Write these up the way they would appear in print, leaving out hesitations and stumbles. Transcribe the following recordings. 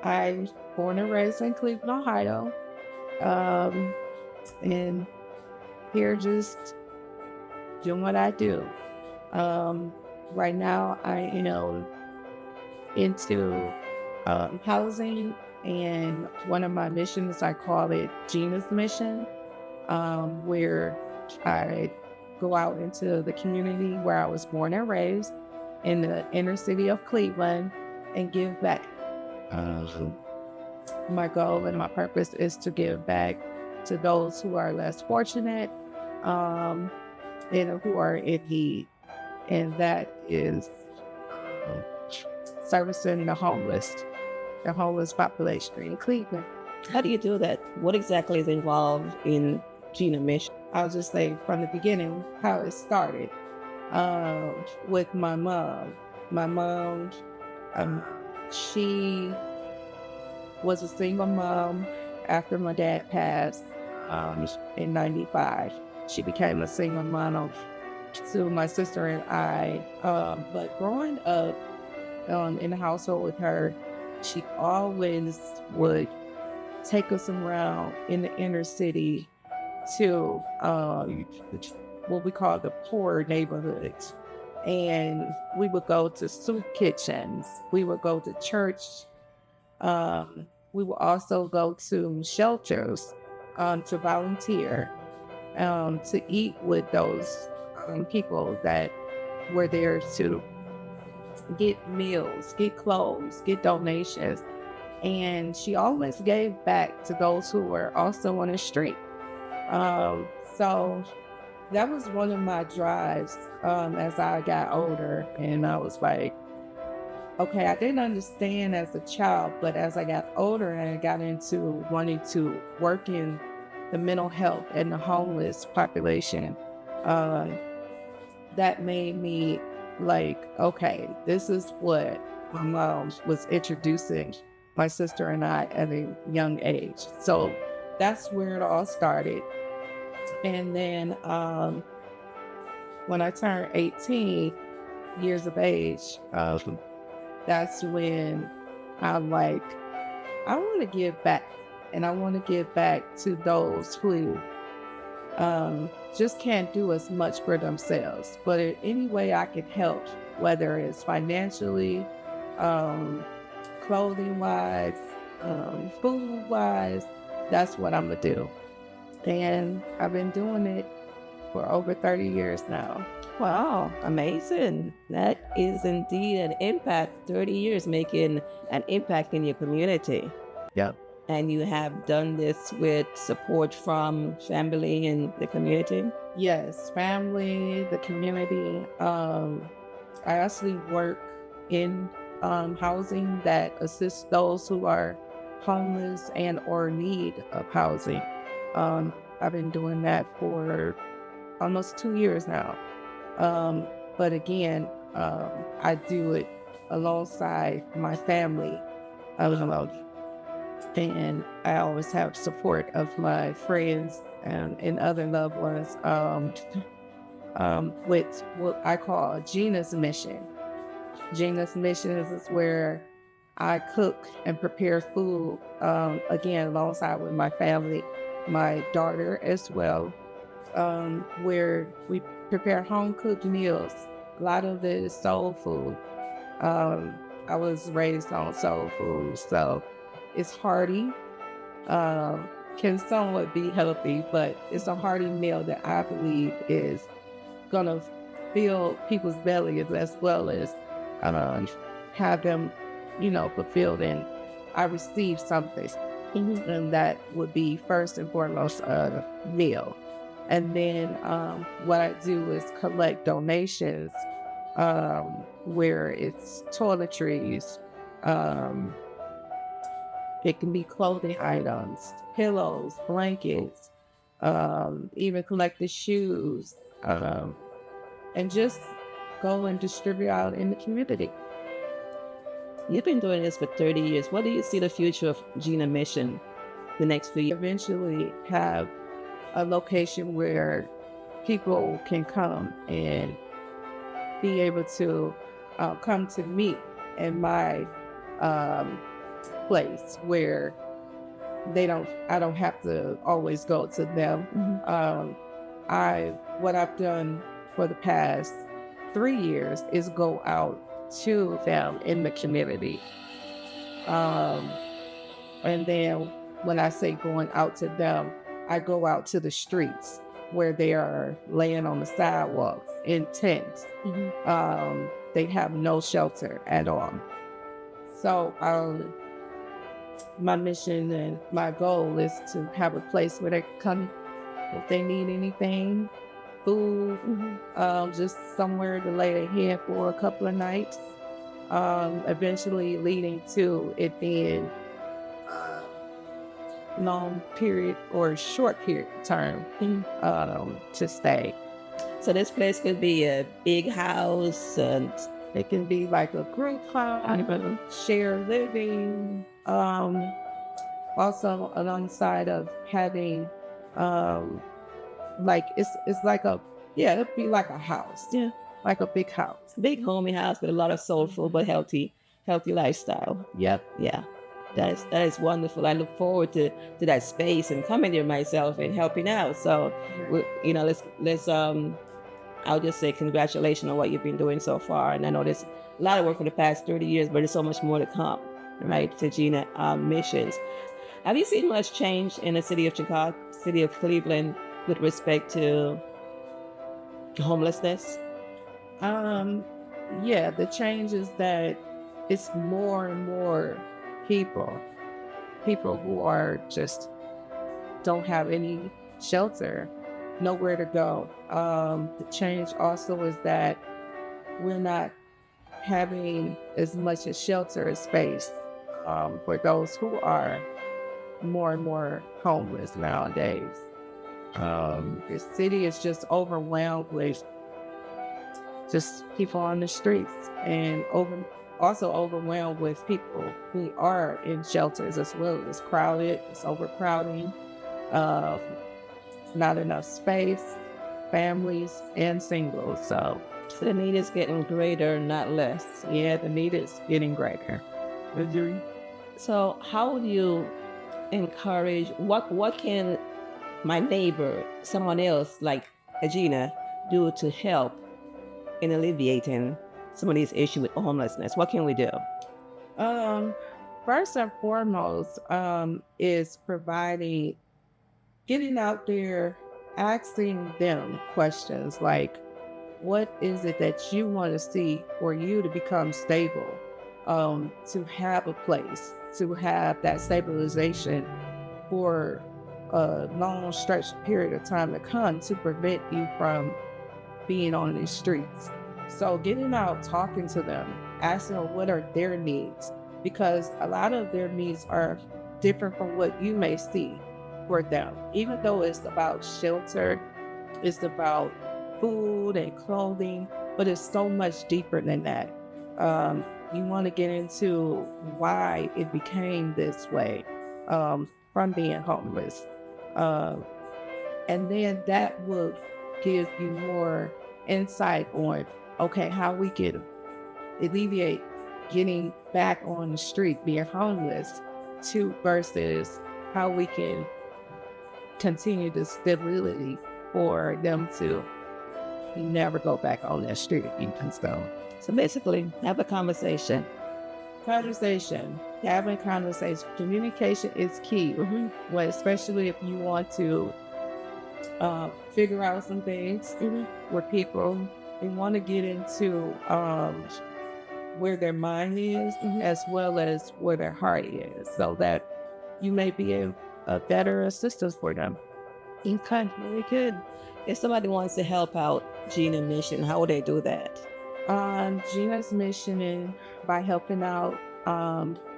I'm born and raised in Cleveland, Ohio. Um, and here just doing what I do. Um, right now into housing, and one of my missions, I call it Jeana's mission, where I go out into the community where I was born and raised in the inner city of Cleveland and give back. Um, my goal and my purpose is to give back to those who are less fortunate, um, and who are in need. And that is um, servicing the homeless population in Cleveland. How do you do that? What exactly is involved in Gina Mission? I'll just say from the beginning how it started with my mom. My mom, um, she was a single mom after my dad passed in 95. She became a single mom to my sister and I. But growing up in the household with her, she always would take us around in the inner city to what we call the poor neighborhoods. And we would go to soup kitchens. We would go to church. We would also go to shelters to volunteer, to eat with those people that were there to get meals, get clothes, get donations. And she always gave back to those who were also on the street. So that was one of my drives as I got older. And I was like, okay, I didn't understand as a child, but as I got older and I got into wanting to work in the mental health and the homeless population, uh, that made me like, okay, this is what my mom was introducing my sister and I at a young age. So that's where it all started. And then when I turned 18 years of age, that's when I'm like, I want to give back. And I want to give back to those who just can't do as much for themselves. But in any way I can help, whether it's financially, um, clothing wise, food wise, that's what I'm going to do. And I've been doing it for over 30 years now. Wow, amazing. That is indeed an impact. 30 years making an impact in your community. Yep. And you have done this with support from family and the community? Yes, family, the community. I actually work in housing that assists those who are homeless and or need of housing. I've been doing that for almost 2 years now. But again, I do it alongside my family. And I always have support of my friends and other loved ones with what I call Jeana's mission. Jeana's mission is where I cook and prepare food, again, alongside with my family, my daughter as well, where we prepare home-cooked meals. A lot of it is soul food. I was raised on soul food, so it's hearty, can somewhat be healthy, but it's a hearty meal that I believe is gonna fill people's bellies as well as have them, fulfilled. And I receive something, and that would be first and foremost a meal. And then what I do is collect donations, where it's toiletries. It can be clothing items, pillows, blankets, even collect the shoes, and just go and distribute out in the community. You've been doing this for 30 years. What do you see the future of Jeana Mission the next few years? Eventually have a location where people can come and be able to come to me and my place where I don't have to always go to them. Mhm. What I've done for the past 3 years is go out to them in the community. Um, and then when I say going out to them, I go out to the streets where they are laying on the sidewalks in tents. Mhm. They have no shelter at all. So my mission and my goal is to have a place where they can come if they need anything, food, Mhm. just somewhere to lay their head for a couple of nights. Eventually leading to it being long period or short period term Mhm. to stay. So this place could be a big house and It can be like a group home, shared living, also alongside of having um, like it's like a yeah, it'd be like a house, yeah, like a big house. big homey house with a lot of soulful but healthy lifestyle. Yep. Yeah. That is wonderful. I look forward to that space and coming there myself and helping out. So, let's I'll just say congratulations on what you've been doing so far. And I know there's a lot of work for the past 30 years, but there's so much more to come, right? To Gina missions. Have you seen much change in the city of Chicago, city of Cleveland, with respect to homelessness? Um, yeah, the change is that it's more and more people, people who are just don't have any shelter, nowhere to go. The change also is that we're not having as much as shelter as space for those who are more and more homeless nowadays. The city is just overwhelmed with just people on the streets and also overwhelmed with people who are in shelters as well. It's crowded, it's overcrowding, uh, not enough space, families and singles. So So the need is getting greater, not less. yeah, the need is getting greater. So how would you encourage what can my neighbor, someone else like Gina, do to help in alleviating some of these issues with homelessness? What can we do? Um, First and foremost, is getting out there, asking them questions like, what is it that you want to see for you to become stable? To have a place, to have that stabilization for a long stretch period of time to come to prevent you from being on these streets. So getting out, talking to them, asking them what are their needs, because a lot of their needs are different from what you may see for them. Even though it's about shelter, it's about food and clothing, but it's so much deeper than that. You want to get into why it became this way from being homeless. Um, and then that will give you more insight on, okay, how we can alleviate getting back on the street, being homeless, to versus how we can continue the stability for them to never go back on that street again. So basically, have a conversation. Having conversation, communication is key. Well, especially if you want to figure out some things where people they want to get into where their mind is as well as where their heart is, so that you may be a better assistance for them. Okay, very good. If somebody wants to help out Gina Mission, how would they do that? Gina's mission is by helping out.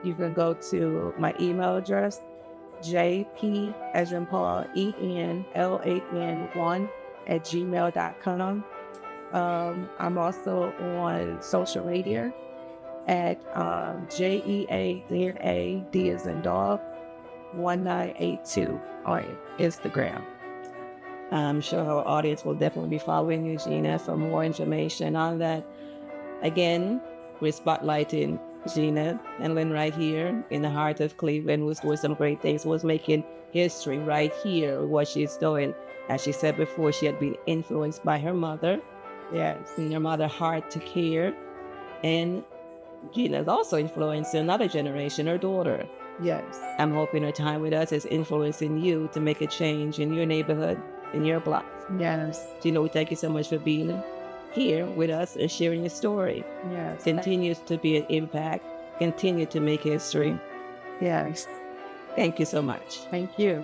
You can go to my email address, JP as in Paul, ENLAN1 at gmail.com. I'm also on social media at JEANAD as in dog 1982 on Instagram. I'm sure our audience will definitely be following you, Gina, for more information on that. Again, we're spotlighting Jeana Penland right here in the heart of Cleveland, was doing some great things, was making history right here with what she's doing. As she said before, she had been influenced by her mother, Yes. and her mother heart to care. And Gina is also influencing another generation, her daughter. Yes. I'm hoping her time with us is influencing you to make a change in your neighborhood, in your block. Yes. Gina, we thank you so much for being here with us and sharing your story. Yes. Continues to be an impact, continue to make history. Yes. Thank you so much. Thank you.